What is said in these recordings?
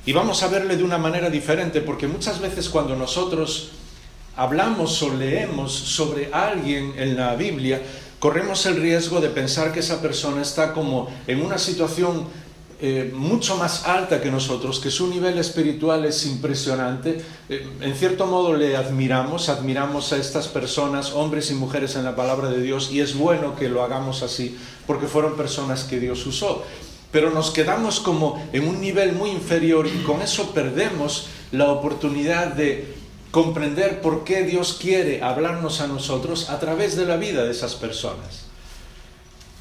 Y vamos a verle de una manera diferente, porque muchas veces cuando nosotros hablamos o leemos sobre alguien en la Biblia, corremos el riesgo de pensar que esa persona está como en una situación mucho más alta que nosotros, que su nivel espiritual es impresionante. En cierto modo le admiramos a estas personas, hombres y mujeres en la palabra de Dios, y es bueno que lo hagamos así, porque fueron personas que Dios usó. Pero nos quedamos como en un nivel muy inferior y con eso perdemos la oportunidad de comprender por qué Dios quiere hablarnos a nosotros a través de la vida de esas personas.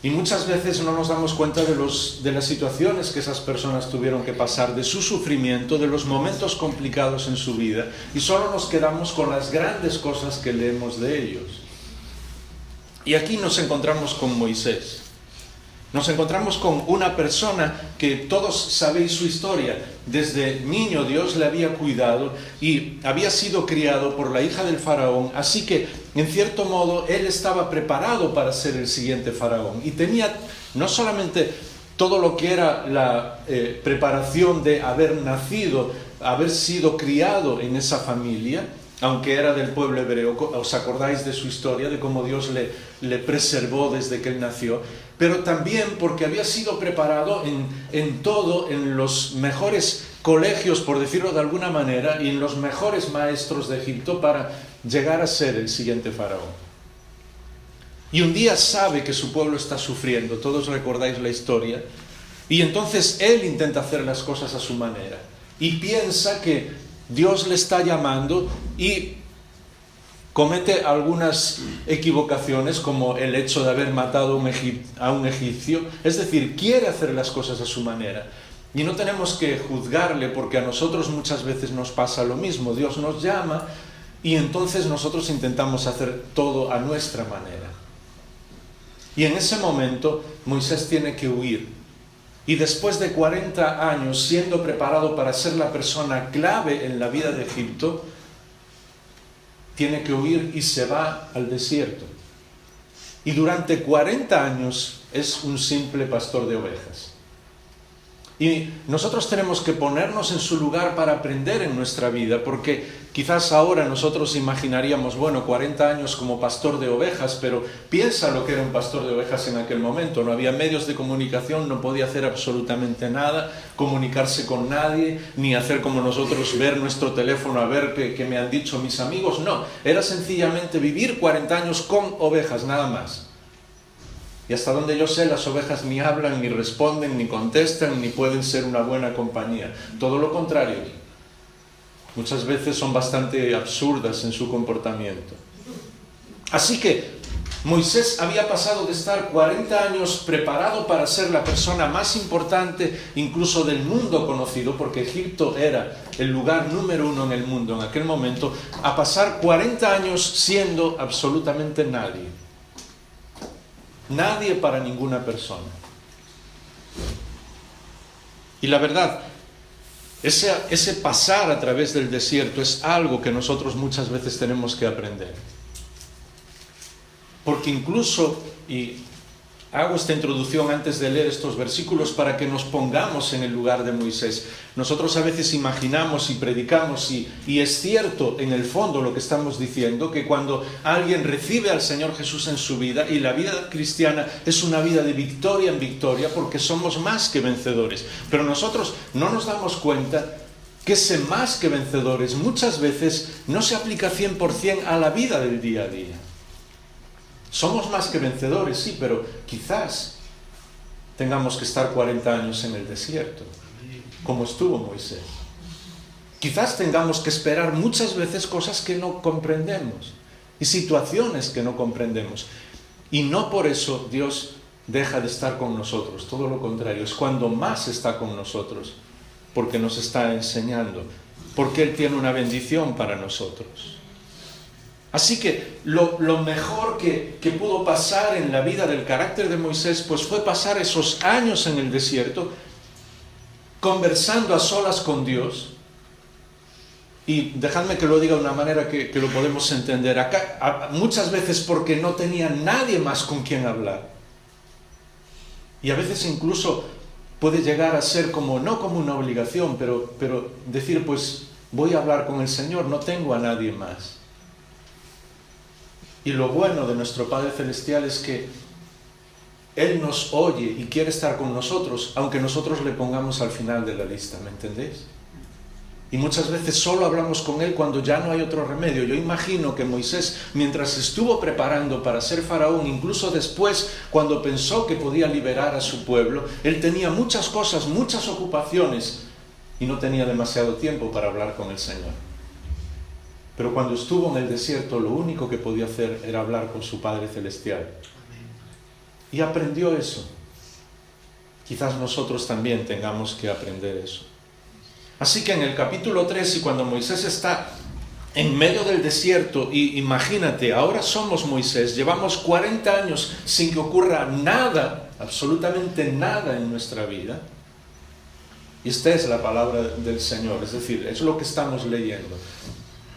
Y muchas veces no nos damos cuenta de las situaciones que esas personas tuvieron que pasar, de su sufrimiento, de los momentos complicados en su vida, y solo nos quedamos con las grandes cosas que leemos de ellos. Y aquí nos encontramos con Moisés. Nos encontramos con una persona que todos sabéis su historia. Desde niño Dios le había cuidado y había sido criado por la hija del faraón, así que en cierto modo él estaba preparado para ser el siguiente faraón y tenía no solamente todo lo que era la preparación de haber nacido, haber sido criado en esa familia, aunque era del pueblo hebreo. ¿Os acordáis de su historia, de cómo Dios le preservó desde que él nació? Pero también porque había sido preparado en todo, en los mejores colegios, por decirlo de alguna manera, y en los mejores maestros de Egipto para llegar a ser el siguiente faraón. Y un día sabe que su pueblo está sufriendo, todos recordáis la historia, y entonces él intenta hacer las cosas a su manera, y piensa que Dios le está llamando y comete algunas equivocaciones, como el hecho de haber matado a un egipcio. Es decir, quiere hacer las cosas a su manera. Y no tenemos que juzgarle, porque a nosotros muchas veces nos pasa lo mismo. Dios nos llama y entonces nosotros intentamos hacer todo a nuestra manera. Y en ese momento Moisés tiene que huir. Y después de 40 años siendo preparado para ser la persona clave en la vida de Egipto, tiene que huir y se va al desierto. Y durante 40 años es un simple pastor de ovejas. Y nosotros tenemos que ponernos en su lugar para aprender en nuestra vida, porque quizás ahora nosotros imaginaríamos, 40 años como pastor de ovejas, pero piensa lo que era un pastor de ovejas en aquel momento. No había medios de comunicación, no podía hacer absolutamente nada, comunicarse con nadie, ni hacer como nosotros, ver nuestro teléfono a ver qué me han dicho mis amigos. No, era sencillamente vivir 40 años con ovejas, nada más. Y hasta donde yo sé, las ovejas ni hablan, ni responden, ni contestan, ni pueden ser una buena compañía. Todo lo contrario. Muchas veces son bastante absurdas en su comportamiento. Así que Moisés había pasado de estar 40 años preparado para ser la persona más importante incluso del mundo conocido, porque Egipto era el lugar número 1 en el mundo en aquel momento, a pasar 40 años siendo absolutamente nadie. Nadie para ninguna persona. Y la verdad, ese pasar a través del desierto es algo que nosotros muchas veces tenemos que aprender. Porque incluso, y hago esta introducción antes de leer estos versículos para que nos pongamos en el lugar de Moisés. Nosotros a veces imaginamos y predicamos, y es cierto en el fondo lo que estamos diciendo, que cuando alguien recibe al Señor Jesús en su vida, y la vida cristiana es una vida de victoria en victoria, porque somos más que vencedores. Pero nosotros no nos damos cuenta que ese más que vencedores muchas veces no se aplica 100% a la vida del día a día. Somos más que vencedores, sí, pero quizás tengamos que estar 40 años en el desierto, como estuvo Moisés. Quizás tengamos que esperar muchas veces cosas que no comprendemos y situaciones que no comprendemos. Y no por eso Dios deja de estar con nosotros, todo lo contrario, es cuando más está con nosotros, porque nos está enseñando, porque Él tiene una bendición para nosotros. Así que lo mejor que pudo pasar en la vida del carácter de Moisés, pues fue pasar esos años en el desierto, conversando a solas con Dios. Y dejadme que lo diga de una manera que lo podemos entender. Acá, muchas veces porque no tenía nadie más con quien hablar. Y a veces incluso puede llegar a ser como, no como una obligación, pero decir, pues voy a hablar con el Señor, no tengo a nadie más. Y lo bueno de nuestro Padre Celestial es que Él nos oye y quiere estar con nosotros, aunque nosotros le pongamos al final de la lista, ¿me entendéis? Y muchas veces solo hablamos con Él cuando ya no hay otro remedio. Yo imagino que Moisés, mientras estuvo preparando para ser faraón, incluso después, cuando pensó que podía liberar a su pueblo, él tenía muchas cosas, muchas ocupaciones, y no tenía demasiado tiempo para hablar con el Señor. Pero cuando estuvo en el desierto, lo único que podía hacer era hablar con su Padre Celestial. Y aprendió eso. Quizás nosotros también tengamos que aprender eso. Así que en el capítulo 3, y cuando Moisés está en medio del desierto, y imagínate, ahora somos Moisés, llevamos 40 años sin que ocurra nada, absolutamente nada en nuestra vida. Y esta es la palabra del Señor, es decir, es lo que estamos leyendo.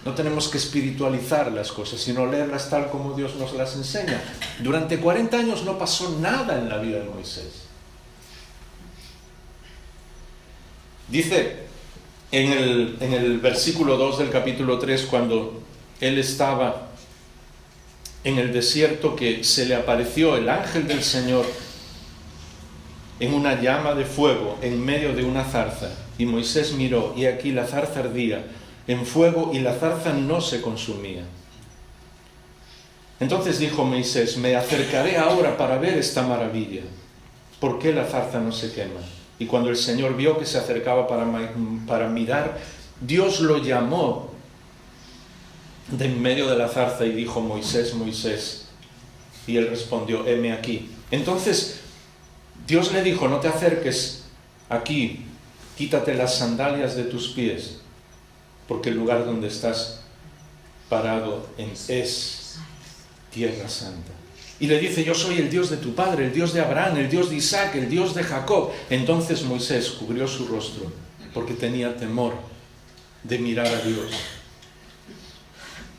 No tenemos que espiritualizar las cosas, sino leerlas tal como Dios nos las enseña. Durante 40 años no pasó nada en la vida de Moisés. Dice en el versículo 2 del capítulo 3, cuando él estaba en el desierto, que se le apareció el ángel del Señor en una llama de fuego en medio de una zarza, y Moisés miró, y aquí la zarza ardía en fuego y la zarza no se consumía. Entonces dijo Moisés, me acercaré ahora para ver esta maravilla. ¿Por qué la zarza no se quema? Y cuando el Señor vio que se acercaba para mirar, Dios lo llamó de en medio de la zarza y dijo, Moisés, Moisés. Y él respondió, heme aquí. Entonces Dios le dijo, no te acerques aquí, quítate las sandalias de tus pies, porque el lugar donde estás parado es tierra santa. Y le dice, yo soy el Dios de tu padre, el Dios de Abraham, el Dios de Isaac, el Dios de Jacob. Entonces Moisés cubrió su rostro, porque tenía temor de mirar a Dios.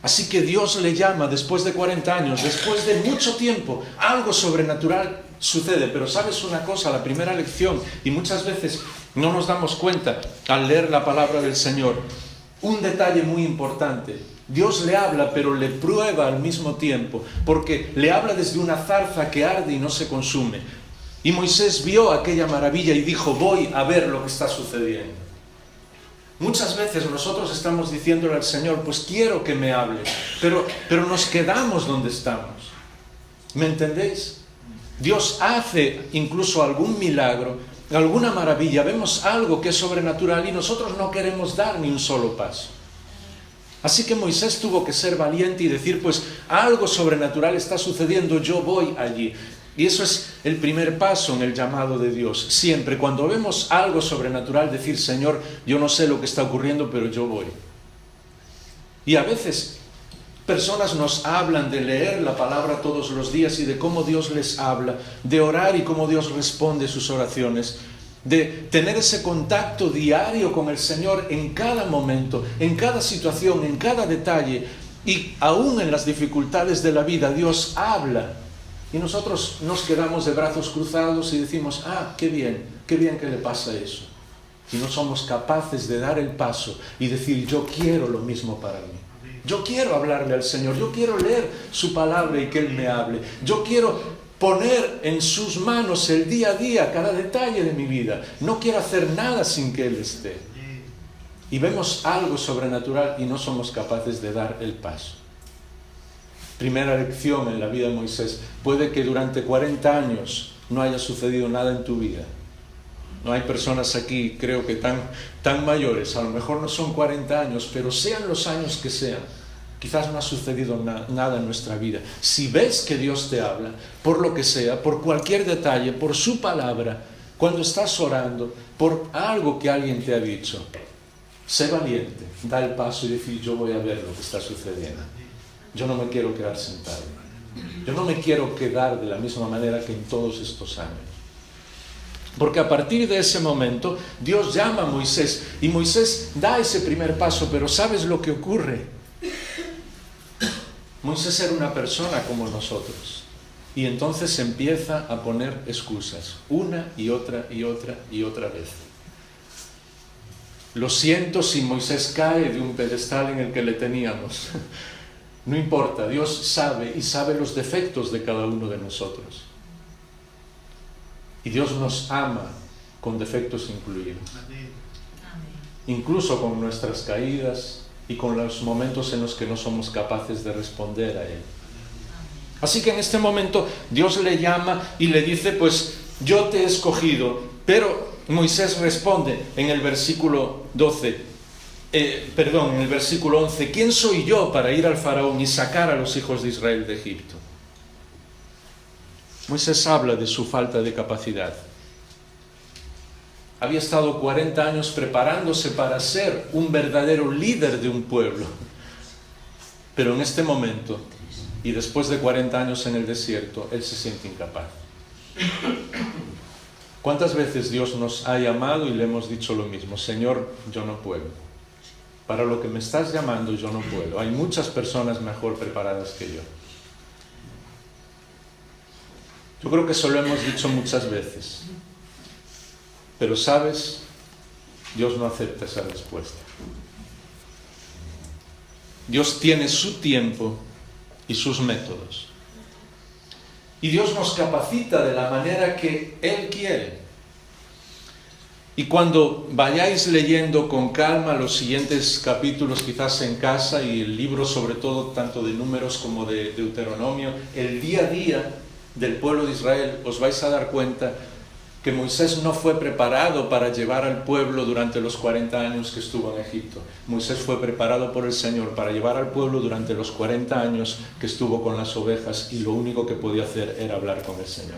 Así que Dios le llama después de 40 años, después de mucho tiempo, algo sobrenatural sucede. Pero ¿sabes una cosa? La primera lección, y muchas veces no nos damos cuenta al leer la palabra del Señor, un detalle muy importante. Dios le habla, pero le prueba al mismo tiempo, porque le habla desde una zarza que arde y no se consume. Y Moisés vio aquella maravilla y dijo, voy a ver lo que está sucediendo. Muchas veces nosotros estamos diciéndole al Señor, pues quiero que me hable, pero nos quedamos donde estamos. ¿Me entendéis? Dios hace incluso algún milagro, alguna maravilla, vemos algo que es sobrenatural y nosotros no queremos dar ni un solo paso. Así que Moisés tuvo que ser valiente y decir, pues algo sobrenatural está sucediendo, yo voy allí. Y eso es el primer paso en el llamado de Dios. Siempre, cuando vemos algo sobrenatural, decir, Señor, yo no sé lo que está ocurriendo, pero yo voy. Y a veces personas nos hablan de leer la palabra todos los días y de cómo Dios les habla, de orar y cómo Dios responde sus oraciones, de tener ese contacto diario con el Señor en cada momento, en cada situación, en cada detalle, y aún en las dificultades de la vida, Dios habla. Y nosotros nos quedamos de brazos cruzados y decimos, qué bien que le pasa eso. Y no somos capaces de dar el paso y decir, yo quiero lo mismo para mí. Yo quiero hablarle al Señor, yo quiero leer su palabra y que Él me hable. Yo quiero poner en sus manos el día a día, cada detalle de mi vida. No quiero hacer nada sin que Él esté. Y vemos algo sobrenatural y no somos capaces de dar el paso. Primera lección en la vida de Moisés. Puede que durante 40 años no haya sucedido nada en tu vida. No hay personas aquí, creo que tan mayores, a lo mejor no son 40 años, pero sean los años que sean, quizás no ha sucedido nada en nuestra vida. Si ves que Dios te habla, por lo que sea, por cualquier detalle, por su palabra, cuando estás orando, por algo que alguien te ha dicho, sé valiente, da el paso y decir, yo voy a ver lo que está sucediendo. Yo no me quiero quedar sentado. Yo no me quiero quedar de la misma manera que en todos estos años. Porque a partir de ese momento, Dios llama a Moisés y Moisés da ese primer paso, pero ¿sabes lo que ocurre? Moisés era una persona como nosotros. Y entonces empieza a poner excusas, una y otra y otra y otra vez. Lo siento si Moisés cae de un pedestal en el que le teníamos. No importa, Dios sabe y sabe los defectos de cada uno de nosotros. Y Dios nos ama con defectos incluidos. Incluso con nuestras caídas y con los momentos en los que no somos capaces de responder a Él. Así que en este momento Dios le llama y le dice, pues yo te he escogido. Pero Moisés responde en el versículo 11, ¿quién soy yo para ir al faraón y sacar a los hijos de Israel de Egipto? Moisés habla de su falta de capacidad. Había estado 40 años preparándose para ser un verdadero líder de un pueblo. Pero en este momento, y después de 40 años en el desierto, él se siente incapaz. ¿Cuántas veces Dios nos ha llamado y le hemos dicho lo mismo? Señor, yo no puedo. Para lo que me estás llamando, yo no puedo. Hay muchas personas mejor preparadas que yo. Yo creo que eso lo hemos dicho muchas veces. Pero, ¿sabes? Dios no acepta esa respuesta. Dios tiene su tiempo y sus métodos. Y Dios nos capacita de la manera que Él quiere. Y cuando vayáis leyendo con calma los siguientes capítulos, quizás en casa, y el libro sobre todo, tanto de Números como de Deuteronomio, el día a día del pueblo de Israel, os vais a dar cuenta que Moisés no fue preparado para llevar al pueblo durante los 40 años que estuvo en Egipto. Moisés fue preparado por el Señor para llevar al pueblo durante los 40 años que estuvo con las ovejas, y lo único que podía hacer era hablar con el Señor.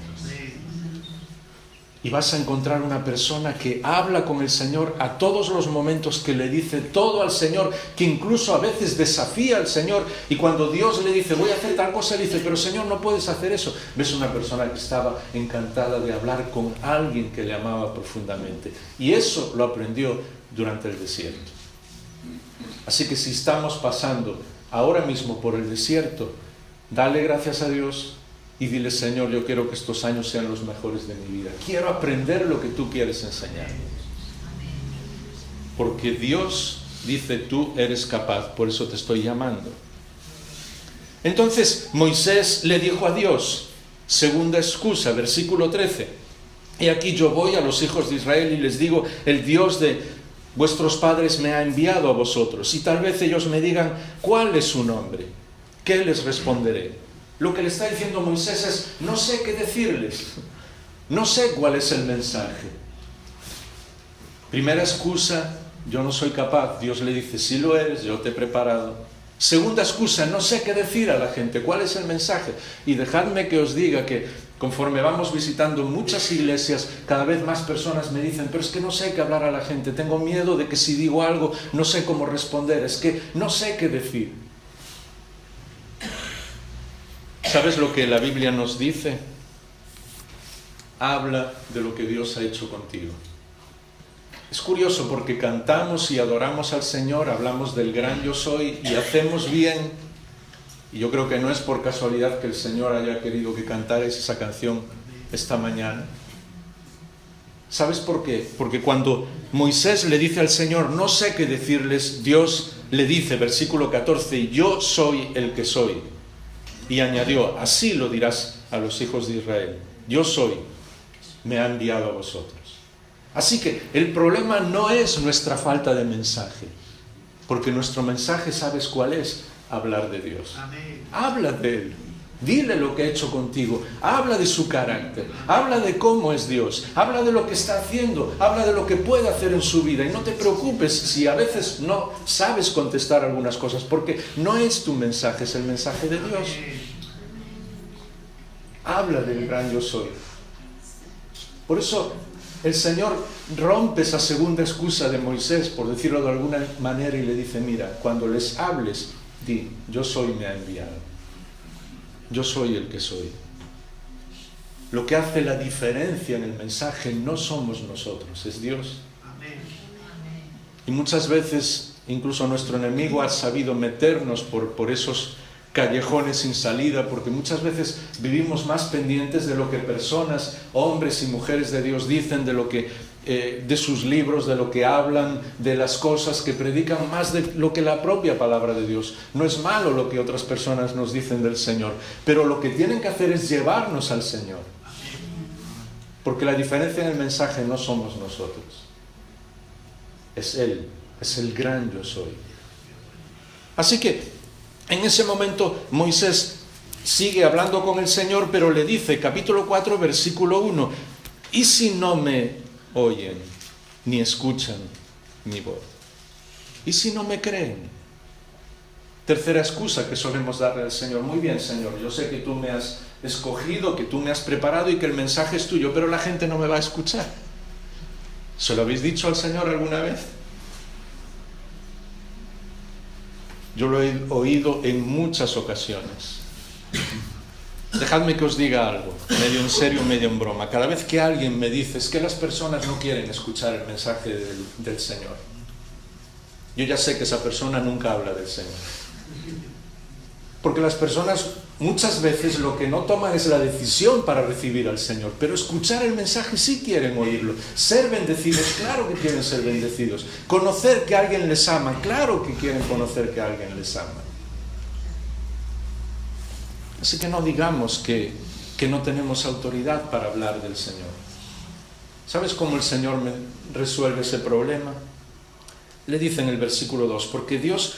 Y vas a encontrar una persona que habla con el Señor a todos los momentos, que le dice todo al Señor, que incluso a veces desafía al Señor, y cuando Dios le dice voy a hacer tal cosa, le dice pero Señor, no puedes hacer eso. Ves una persona que estaba encantada de hablar con alguien que le amaba profundamente, y eso lo aprendió durante el desierto. Así que si estamos pasando ahora mismo por el desierto, dale gracias a Dios y dile, Señor, yo quiero que estos años sean los mejores de mi vida. Quiero aprender lo que tú quieres enseñarme. Porque Dios dice, tú eres capaz, por eso te estoy llamando. Entonces Moisés le dijo a Dios, segunda excusa, versículo 13. Y aquí yo voy a los hijos de Israel y les digo, el Dios de vuestros padres me ha enviado a vosotros. Y tal vez ellos me digan, ¿cuál es su nombre? ¿Qué les responderé? Lo que le está diciendo Moisés es, no sé qué decirles, no sé cuál es el mensaje. Primera excusa, yo no soy capaz. Dios le dice, sí lo eres, yo te he preparado. Segunda excusa, no sé qué decir a la gente, cuál es el mensaje. Y dejadme que os diga que conforme vamos visitando muchas iglesias, cada vez más personas me dicen, pero es que no sé qué hablar a la gente, tengo miedo de que si digo algo, no sé cómo responder, es que no sé qué decir. ¿Sabes lo que la Biblia nos dice? Habla de lo que Dios ha hecho contigo. Es curioso porque cantamos y adoramos al Señor, hablamos del gran yo soy y hacemos bien. Y yo creo que no es por casualidad que el Señor haya querido que cantarais esa canción esta mañana. ¿Sabes por qué? Porque cuando Moisés le dice al Señor, no sé qué decirles, Dios le dice, versículo 14, yo soy el que soy. Y añadió, así lo dirás a los hijos de Israel, yo soy, me ha enviado a vosotros. Así que el problema no es nuestra falta de mensaje, porque nuestro mensaje, ¿sabes cuál es? Hablar de Dios. Amén. Habla de Él, dile lo que ha hecho contigo, habla de su carácter, habla de cómo es Dios, habla de lo que está haciendo, habla de lo que puede hacer en su vida, y no te preocupes si a veces no sabes contestar algunas cosas, porque no es tu mensaje, es el mensaje de Dios. Habla del gran yo soy. Por eso el Señor rompe esa segunda excusa de Moisés, por decirlo de alguna manera, y le dice, mira, cuando les hables, di, yo soy, me ha enviado. Yo soy el que soy. Lo que hace la diferencia en el mensaje no somos nosotros, es Dios. Amén. Y muchas veces incluso nuestro enemigo ha sabido meternos por esos callejones sin salida, porque muchas veces vivimos más pendientes de lo que personas, hombres y mujeres de Dios dicen, de lo que de sus libros, de lo que hablan, de las cosas que predican, más de lo que la propia palabra de Dios. No es malo lo que otras personas nos dicen del Señor, pero lo que tienen que hacer es llevarnos al Señor, porque la diferencia en el mensaje no somos nosotros, es Él, es el gran yo soy. Así que en ese momento Moisés sigue hablando con el Señor, pero le dice, capítulo 4, versículo 1, ¿y si no me oyen, ni escuchan mi voz? ¿Y si no me creen? Tercera excusa que solemos darle al Señor. Muy bien, Señor, yo sé que tú me has escogido, que tú me has preparado y que el mensaje es tuyo, pero la gente no me va a escuchar. ¿Se lo habéis dicho al Señor alguna vez? Yo lo he oído en muchas ocasiones. Dejadme que os diga algo, medio en serio, medio en broma. Cada vez que alguien me dice, es que las personas no quieren escuchar el mensaje del Señor, yo ya sé que esa persona nunca habla del Señor. Porque las personas muchas veces lo que no toman es la decisión para recibir al Señor, pero escuchar el mensaje sí quieren oírlo. Ser bendecidos, claro que quieren ser bendecidos. Conocer que alguien les ama, claro que quieren conocer que alguien les ama. Así que no digamos que no tenemos autoridad para hablar del Señor. ¿Sabes cómo el Señor me resuelve ese problema? Le dice en el versículo 2, porque Dios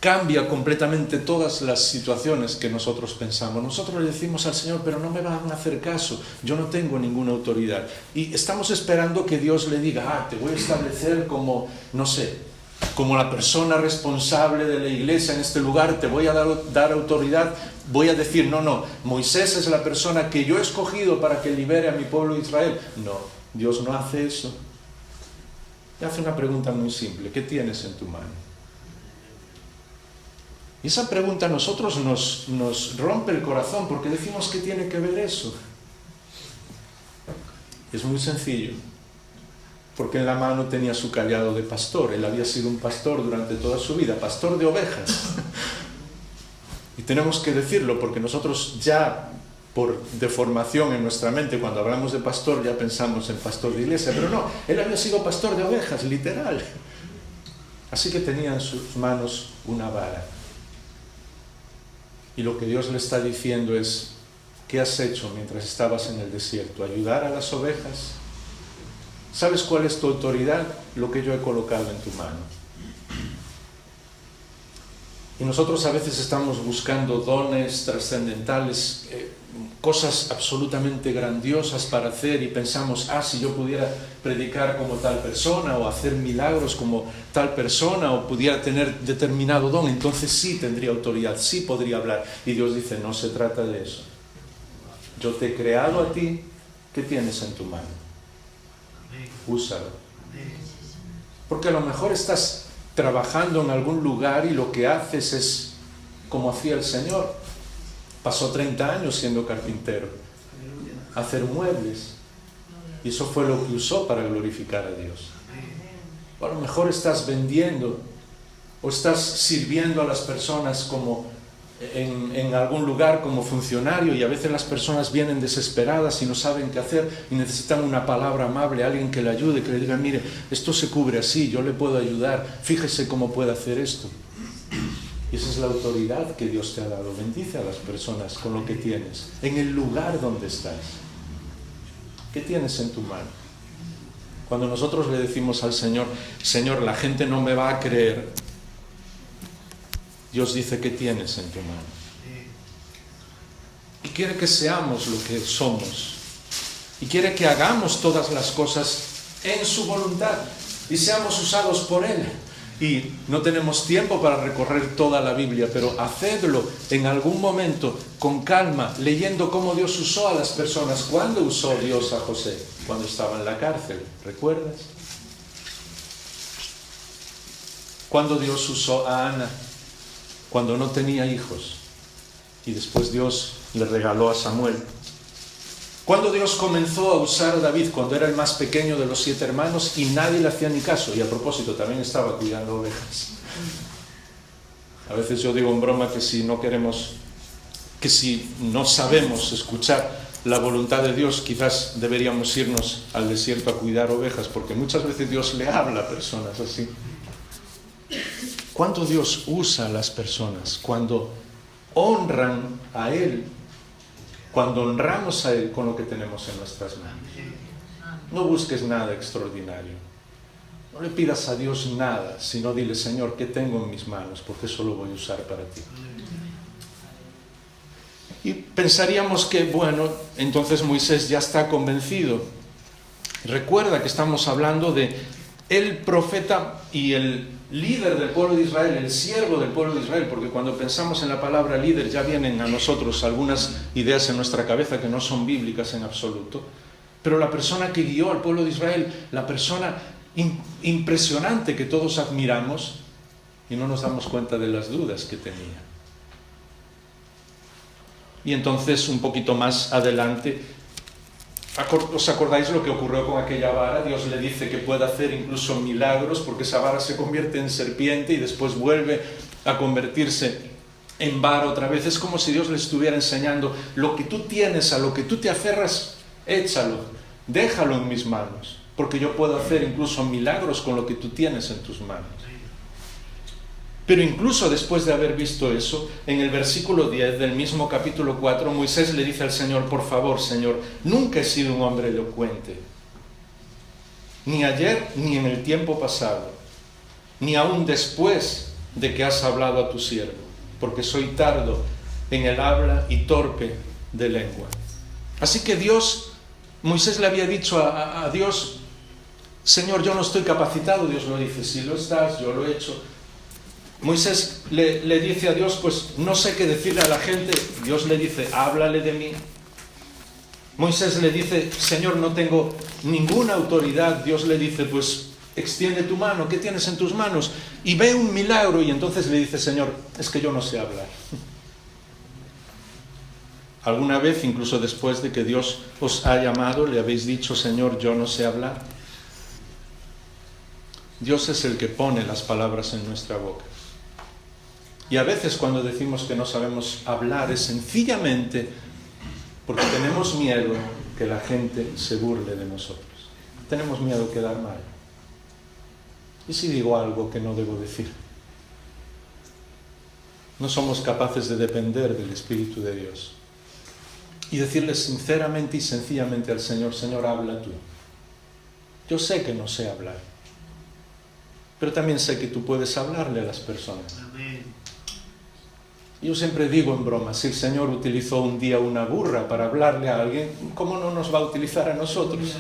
cambia completamente todas las situaciones que nosotros pensamos. Nosotros le decimos al Señor, pero no me van a hacer caso, yo no tengo ninguna autoridad. Y estamos esperando que Dios le diga, te voy a establecer como, no sé, como la persona responsable de la iglesia en este lugar, te voy a dar autoridad, voy a decir, no, Moisés es la persona que yo he escogido para que libere a mi pueblo Israel. No, Dios no hace eso. Te hace una pregunta muy simple, ¿qué tienes en tu mano? Y esa pregunta a nosotros nos rompe el corazón, porque decimos, ¿qué tiene que ver eso? Es muy sencillo. Porque en la mano tenía su cayado de pastor. Él había sido un pastor durante toda su vida, pastor de ovejas. Y tenemos que decirlo, porque nosotros ya, por deformación en nuestra mente, cuando hablamos de pastor ya pensamos en pastor de iglesia, pero no, él había sido pastor de ovejas, literal. Así que tenía en sus manos una vara. Y lo que Dios le está diciendo es, ¿qué has hecho mientras estabas en el desierto? ¿Ayudar a las ovejas? ¿Sabes cuál es tu autoridad? Lo que yo he colocado en tu mano. Y nosotros a veces estamos buscando dones trascendentales, cosas absolutamente grandiosas para hacer, y pensamos, si yo pudiera predicar como tal persona, o hacer milagros como tal persona, o pudiera tener determinado don, entonces sí tendría autoridad, sí podría hablar. Y Dios dice, no se trata de eso. Yo te he creado a ti, ¿qué tienes en tu mano? Úsalo. Porque a lo mejor estás trabajando en algún lugar y lo que haces es como hacía el Señor. Pasó 30 años siendo carpintero, hacer muebles, y eso fue lo que usó para glorificar a Dios. O a lo mejor estás vendiendo o estás sirviendo a las personas como en algún lugar como funcionario, y a veces las personas vienen desesperadas y no saben qué hacer y necesitan una palabra amable, alguien que le ayude, que le diga, mire, esto se cubre así, yo le puedo ayudar, fíjese cómo puede hacer esto. Y esa es la autoridad que Dios te ha dado. Bendice a las personas con lo que tienes, en el lugar donde estás. ¿Qué tienes en tu mano? Cuando nosotros le decimos al Señor, Señor, la gente no me va a creer, Dios dice, ¿qué tienes en tu mano? Y quiere que seamos lo que somos. Y quiere que hagamos todas las cosas en su voluntad y seamos usados por Él. Y no tenemos tiempo para recorrer toda la Biblia, pero hacedlo en algún momento, con calma, leyendo cómo Dios usó a las personas. ¿Cuándo usó Dios a José? Cuando estaba en la cárcel, ¿recuerdas? ¿Cuándo Dios usó a Ana? Cuando no tenía hijos, y después Dios le regaló a Samuel. ¿Cuándo Dios comenzó a usar a David? Cuando era el más pequeño de los 7 hermanos y nadie le hacía ni caso, y a propósito también estaba cuidando ovejas. A veces yo digo en broma que si no sabemos escuchar la voluntad de Dios, quizás deberíamos irnos al desierto a cuidar ovejas, porque muchas veces Dios le habla a personas así. ¿Cuánto Dios usa a las personas cuando honran a Él, cuando honramos a Él con lo que tenemos en nuestras manos? No busques nada extraordinario. No le pidas a Dios nada, sino dile: Señor, ¿qué tengo en mis manos? Porque eso lo voy a usar para ti. Y pensaríamos que, bueno, entonces Moisés ya está convencido. Recuerda que estamos hablando de el profeta y el líder del pueblo de Israel, el siervo del pueblo de Israel, porque cuando pensamos en la palabra líder ya vienen a nosotros algunas ideas en nuestra cabeza que no son bíblicas en absoluto. Pero la persona que guió al pueblo de Israel, la persona impresionante que todos admiramos y no nos damos cuenta de las dudas que tenía. Y entonces, un poquito más adelante, ¿os acordáis lo que ocurrió con aquella vara? Dios le dice que puede hacer incluso milagros, porque esa vara se convierte en serpiente y después vuelve a convertirse en vara otra vez. Es como si Dios le estuviera enseñando: lo que tú tienes, a lo que tú te aferras, échalo, déjalo en mis manos, porque yo puedo hacer incluso milagros con lo que tú tienes en tus manos. Pero incluso después de haber visto eso, en el versículo 10 del mismo capítulo 4, Moisés le dice al Señor: por favor, Señor, nunca he sido un hombre elocuente, ni ayer ni en el tiempo pasado, ni aún después de que has hablado a tu siervo, porque soy tardo en el habla y torpe de lengua. Así que Moisés le había dicho a Dios: Señor, yo no estoy capacitado. Dios lo dice: si lo estás, yo lo he hecho. Moisés le dice a Dios: pues no sé qué decirle a la gente. Dios le dice: háblale de mí. Moisés le dice: Señor, no tengo ninguna autoridad. Dios le dice: pues extiende tu mano, ¿qué tienes en tus manos? Y ve un milagro. Y entonces le dice: Señor, es que yo no sé hablar. ¿Alguna vez, incluso después de que Dios os ha llamado, le habéis dicho: Señor, yo no sé hablar? Dios es el que pone las palabras en nuestra boca. Y a veces cuando decimos que no sabemos hablar es sencillamente porque tenemos miedo que la gente se burle de nosotros. Tenemos miedo de quedar mal. ¿Y si digo algo que no debo decir? No somos capaces de depender del Espíritu de Dios y decirle sinceramente y sencillamente al Señor: Señor, habla tú. Yo sé que no sé hablar, pero también sé que tú puedes hablarle a las personas. Amén. Yo siempre digo en broma: si el Señor utilizó un día una burra para hablarle a alguien, ¿cómo no nos va a utilizar a nosotros?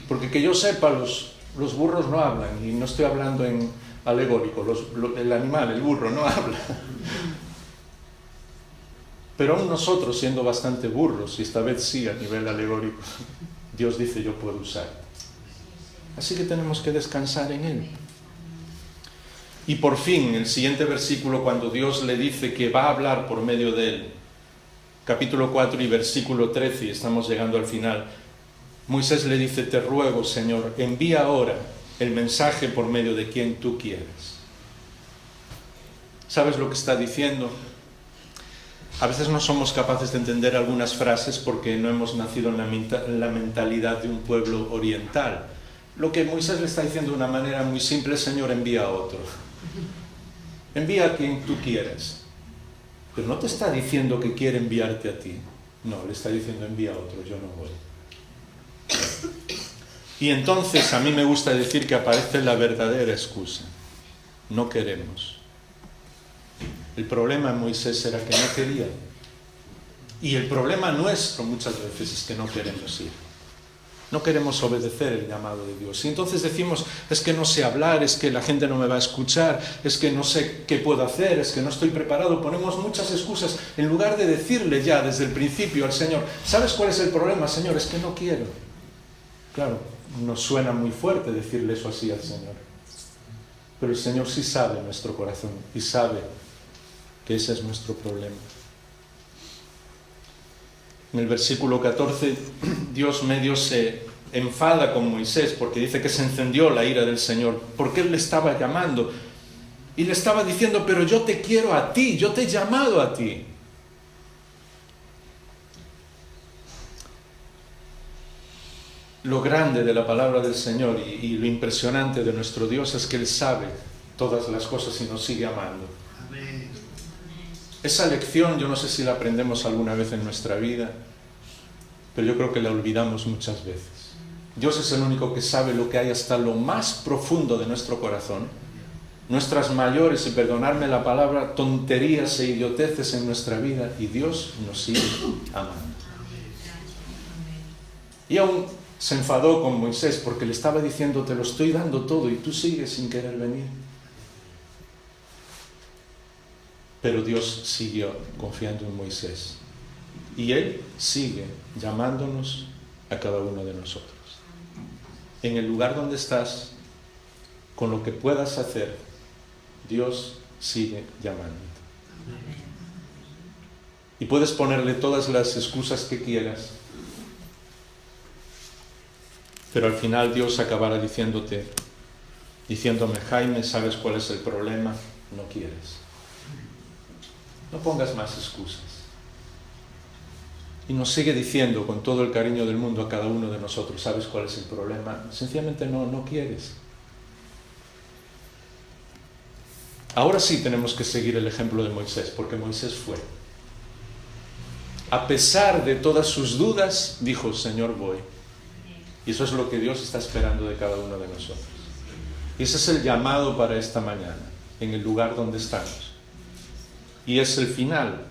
Porque que yo sepa, los burros no hablan, y no estoy hablando en alegórico, el animal, el burro, no habla. Pero aún nosotros, siendo bastante burros, y esta vez sí a nivel alegórico, Dios dice: yo puedo usar. Así que tenemos que descansar en Él. Y por fin, el siguiente versículo, cuando Dios le dice que va a hablar por medio de Él, capítulo 4 y versículo 13, y estamos llegando al final, Moisés le dice: te ruego, Señor, envía ahora el mensaje por medio de quien tú quieras. ¿Sabes lo que está diciendo? A veces no somos capaces de entender algunas frases porque no hemos nacido en la mentalidad de un pueblo oriental. Lo que Moisés le está diciendo de una manera muy simple: Señor, envía a otro. Envía a quien tú quieras. Pero no te está diciendo que quiere enviarte a ti. No, le está diciendo: envía a otro, yo no voy. Y entonces a mí me gusta decir que aparece la verdadera excusa. No queremos. El problema en Moisés era que no quería. Y el problema nuestro muchas veces es que no queremos ir. No queremos obedecer el llamado de Dios. Y entonces decimos: es que no sé hablar, es que la gente no me va a escuchar, es que no sé qué puedo hacer, es que no estoy preparado. Ponemos muchas excusas en lugar de decirle ya desde el principio al Señor: ¿sabes cuál es el problema, Señor? Es que no quiero. Claro, nos suena muy fuerte decirle eso así al Señor. Pero el Señor sí sabe nuestro corazón y sabe que ese es nuestro problema. En el versículo 14, Dios medio se enfada con Moisés porque dice que se encendió la ira del Señor, porque Él le estaba llamando. Y le estaba diciendo, pero yo te quiero a ti, yo te he llamado a ti. Lo grande de la palabra del Señor y lo impresionante de nuestro Dios es que Él sabe todas las cosas y nos sigue amando. Amén. Esa lección yo no sé si la aprendemos alguna vez en nuestra vida, pero yo creo que la olvidamos muchas veces. Dios es el único que sabe lo que hay hasta lo más profundo de nuestro corazón, nuestras mayores, y perdonadme la palabra, tonterías e idioteces en nuestra vida, y Dios nos sigue amando. Y aún se enfadó con Moisés porque le estaba diciendo, te lo estoy dando todo y tú sigues sin querer venir. Pero Dios siguió confiando en Moisés. Y Él sigue llamándonos a cada uno de nosotros. En el lugar donde estás, con lo que puedas hacer, Dios sigue llamándote. Y puedes ponerle todas las excusas que quieras, pero al final Dios acabará diciéndome, Jaime, ¿sabes cuál es el problema? No quieres. No pongas más excusas. Y nos sigue diciendo con todo el cariño del mundo a cada uno de nosotros, ¿sabes cuál es el problema? Sencillamente no quieres. Ahora sí tenemos que seguir el ejemplo de Moisés, porque Moisés fue. A pesar de todas sus dudas, dijo, Señor, voy. Y eso es lo que Dios está esperando de cada uno de nosotros. Y ese es el llamado para esta mañana, en el lugar donde estamos. Y es el final.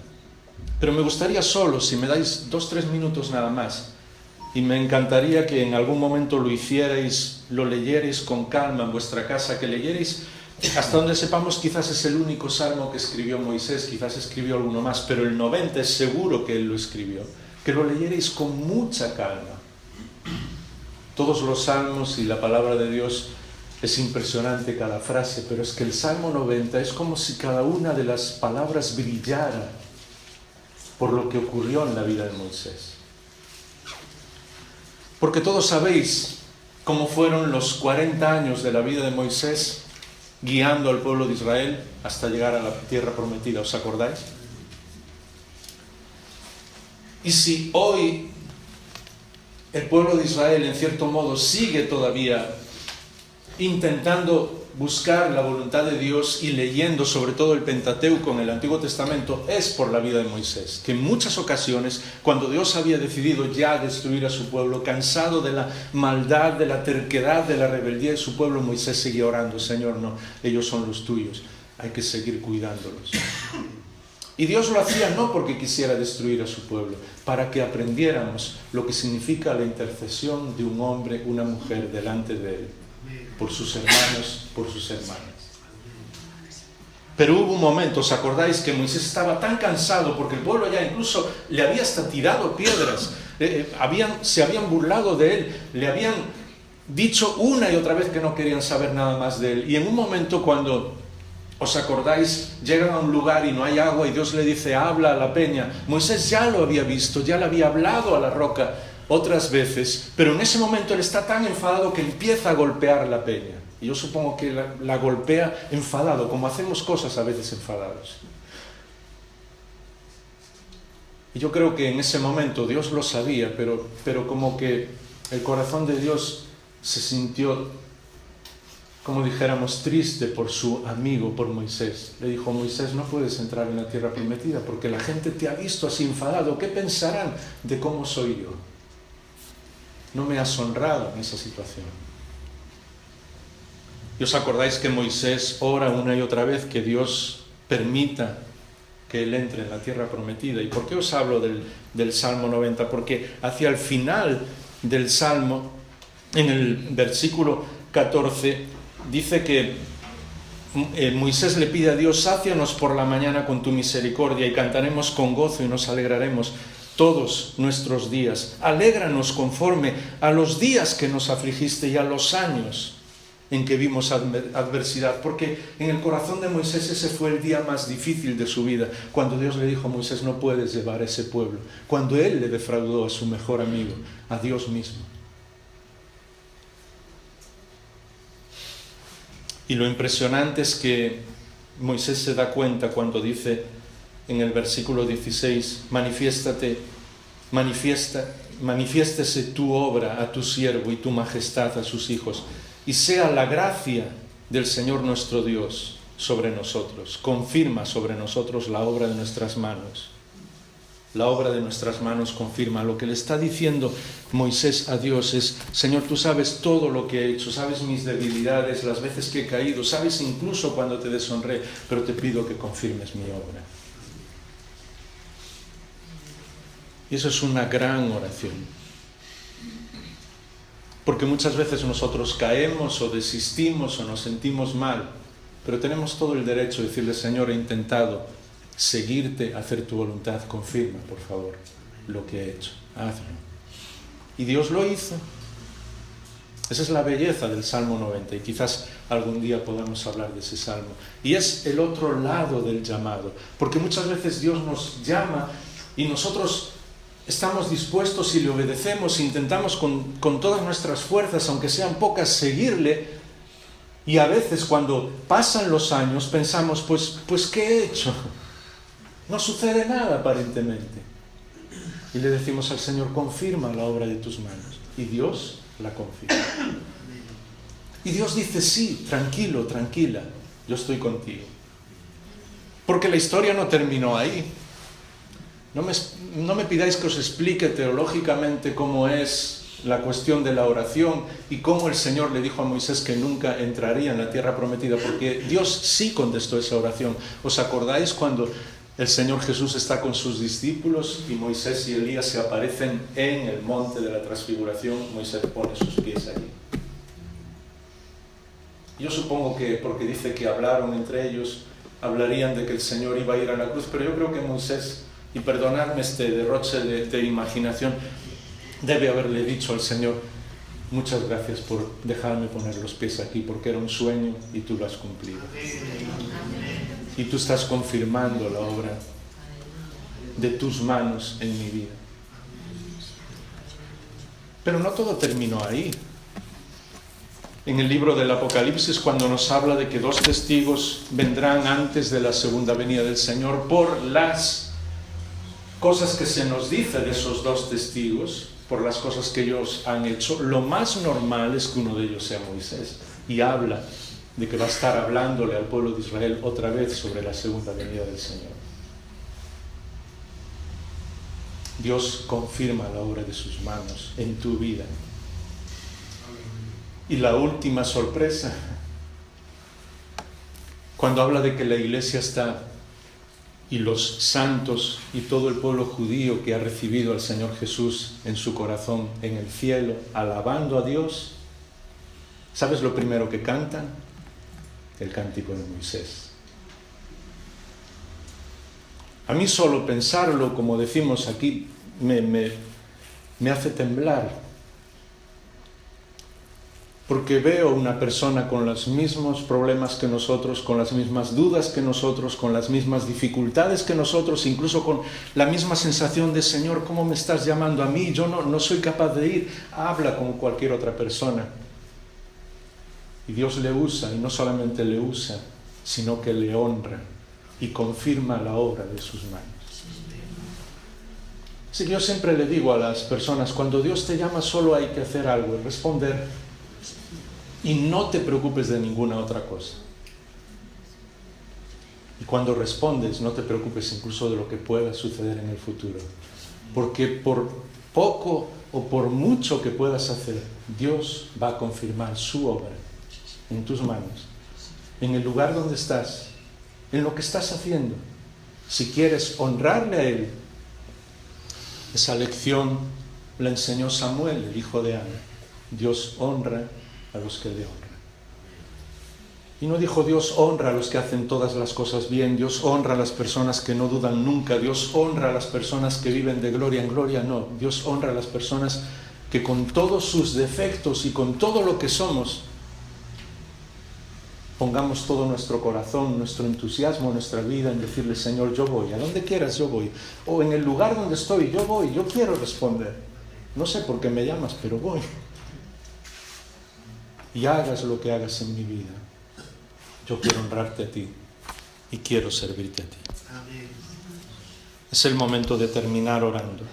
Pero me gustaría solo, si me dais 2-3 minutos nada más, y me encantaría que en algún momento lo hicierais, lo leyerais con calma en vuestra casa, que leyerais hasta donde sepamos, quizás es el único salmo que escribió Moisés, quizás escribió alguno más, pero el 90 es seguro que él lo escribió. Que lo leyerais con mucha calma. Todos los salmos y la palabra de Dios es impresionante cada frase, pero es que el Salmo 90 es como si cada una de las palabras brillara por lo que ocurrió en la vida de Moisés. Porque todos sabéis cómo fueron los 40 años de la vida de Moisés guiando al pueblo de Israel hasta llegar a la tierra prometida, ¿os acordáis? Y si hoy el pueblo de Israel, en cierto modo, sigue todavía intentando buscar la voluntad de Dios y leyendo sobre todo el Pentateuco en el Antiguo Testamento, es por la vida de Moisés, que en muchas ocasiones, cuando Dios había decidido ya destruir a su pueblo, cansado de la maldad, de la terquedad, de la rebeldía de su pueblo, Moisés seguía orando, Señor, no, ellos son los tuyos, hay que seguir cuidándolos. Y Dios lo hacía no porque quisiera destruir a su pueblo, para que aprendiéramos lo que significa la intercesión de un hombre, una mujer delante de él, por sus hermanos, por sus hermanas. Pero hubo un momento, ¿os acordáis? Que Moisés estaba tan cansado porque el pueblo ya incluso le había hasta tirado piedras, se habían burlado de él, le habían dicho una y otra vez que no querían saber nada más de él. Y en un momento cuando, ¿os acordáis? Llegan a un lugar y no hay agua y Dios le dice, habla a la peña. Moisés ya lo había visto, ya le había hablado a la roca otras veces, pero en ese momento él está tan enfadado que empieza a golpear la peña. Y yo supongo que la golpea enfadado, como hacemos cosas a veces enfadados. Y yo creo que en ese momento Dios lo sabía, pero como que el corazón de Dios se sintió, como dijéramos, triste por su amigo, por Moisés. Le dijo, Moisés, no puedes entrar en la tierra prometida porque la gente te ha visto así enfadado. ¿Qué pensarán de cómo soy yo? No me has honrado en esa situación. ¿Y os acordáis que Moisés ora una y otra vez que Dios permita que él entre en la tierra prometida? ¿Y por qué os hablo del Salmo 90? Porque hacia el final del Salmo, en el versículo 14, dice que Moisés le pide a Dios, sácianos por la mañana con tu misericordia y cantaremos con gozo y nos alegraremos todos nuestros días. Alégranos conforme a los días que nos afligiste y a los años en que vimos adversidad, porque en el corazón de Moisés ese fue el día más difícil de su vida, cuando Dios le dijo, Moisés, no puedes llevar a ese pueblo, cuando él le defraudó a su mejor amigo, a Dios mismo. Y lo impresionante es que Moisés se da cuenta cuando dice en el versículo 16, manifiéstese tu obra a tu siervo y tu majestad a sus hijos, y sea la gracia del Señor nuestro Dios sobre nosotros. Confirma sobre nosotros la obra de nuestras manos. La obra de nuestras manos confirma. Lo que le está diciendo Moisés a Dios es: Señor, tú sabes todo lo que he hecho, sabes mis debilidades, las veces que he caído, sabes incluso cuando te deshonré, pero te pido que confirmes mi obra. Y eso es una gran oración. Porque muchas veces nosotros caemos o desistimos o nos sentimos mal, pero tenemos todo el derecho de decirle: Señor, he intentado seguirte, hacer tu voluntad, confirma, por favor, lo que he hecho, hazlo. Y Dios lo hizo. Esa es la belleza del Salmo 90, y quizás algún día podamos hablar de ese salmo. Y es el otro lado del llamado, porque muchas veces Dios nos llama y nosotros estamos dispuestos y le obedecemos, intentamos con todas nuestras fuerzas, aunque sean pocas, seguirle, y a veces cuando pasan los años pensamos, pues ¿qué he hecho? No sucede nada aparentemente. Y le decimos al Señor: confirma la obra de tus manos. Y Dios la confirma. Y Dios dice: sí, tranquilo, tranquila, yo estoy contigo. Porque la historia no terminó ahí. No me pidáis que os explique teológicamente cómo es la cuestión de la oración y cómo el Señor le dijo a Moisés que nunca entraría en la tierra prometida, porque Dios sí contestó esa oración. ¿Os acordáis cuando el Señor Jesús está con sus discípulos y Moisés y Elías se aparecen en el monte de la transfiguración? Moisés pone sus pies allí. Yo supongo que, porque dice que hablaron entre ellos, hablarían de que el Señor iba a ir a la cruz, pero yo creo que Moisés, y perdonadme este derroche de imaginación, debe haberle dicho al Señor: muchas gracias por dejarme poner los pies aquí, porque era un sueño y tú lo has cumplido. Y tú estás confirmando la obra de tus manos en mi vida. Pero no todo terminó ahí. En el libro del Apocalipsis, cuando nos habla de que 2 testigos vendrán antes de la segunda venida del Señor, por las cosas que se nos dice de esos 2 testigos, por las cosas que ellos han hecho, lo más normal es que uno de ellos sea Moisés, y habla de que va a estar hablándole al pueblo de Israel otra vez sobre la segunda venida del Señor. Dios confirma la obra de sus manos en tu vida. Y la última sorpresa, cuando habla de que la iglesia está, y los santos y todo el pueblo judío que ha recibido al Señor Jesús en su corazón en el cielo, alabando a Dios, ¿sabes lo primero que cantan? El cántico de Moisés. A mí solo pensarlo, como decimos aquí, me hace temblar. Porque veo una persona con los mismos problemas que nosotros, con las mismas dudas que nosotros, con las mismas dificultades que nosotros, incluso con la misma sensación de: Señor, ¿cómo me estás llamando a mí? Yo no soy capaz de ir. Habla como cualquier otra persona. Y Dios le usa, y no solamente le usa, sino que le honra y confirma la obra de sus manos. Así que yo siempre le digo a las personas: cuando Dios te llama, solo hay que hacer algo, responder, y no te preocupes de ninguna otra cosa. Y cuando respondes, no te preocupes incluso de lo que pueda suceder en el futuro, porque por poco o por mucho que puedas hacer, Dios va a confirmar su obra en tus manos, en el lugar donde estás, en lo que estás haciendo. Si quieres honrarle a Él, esa lección la enseñó Samuel, el hijo de Ana. Dios honra a los que le honran. Y no dijo: Dios honra a los que hacen todas las cosas bien, Dios honra a las personas que no dudan nunca, Dios honra a las personas que viven de gloria en gloria. No, Dios honra a las personas que con todos sus defectos y con todo lo que somos, pongamos todo nuestro corazón, nuestro entusiasmo, nuestra vida en decirle: Señor, yo voy, a donde quieras yo voy, o en el lugar donde estoy yo voy, yo quiero responder. No sé por qué me llamas, pero voy. Y hagas lo que hagas en mi vida, yo quiero honrarte a ti, y quiero servirte a ti. Amén. Es el momento de terminar orando.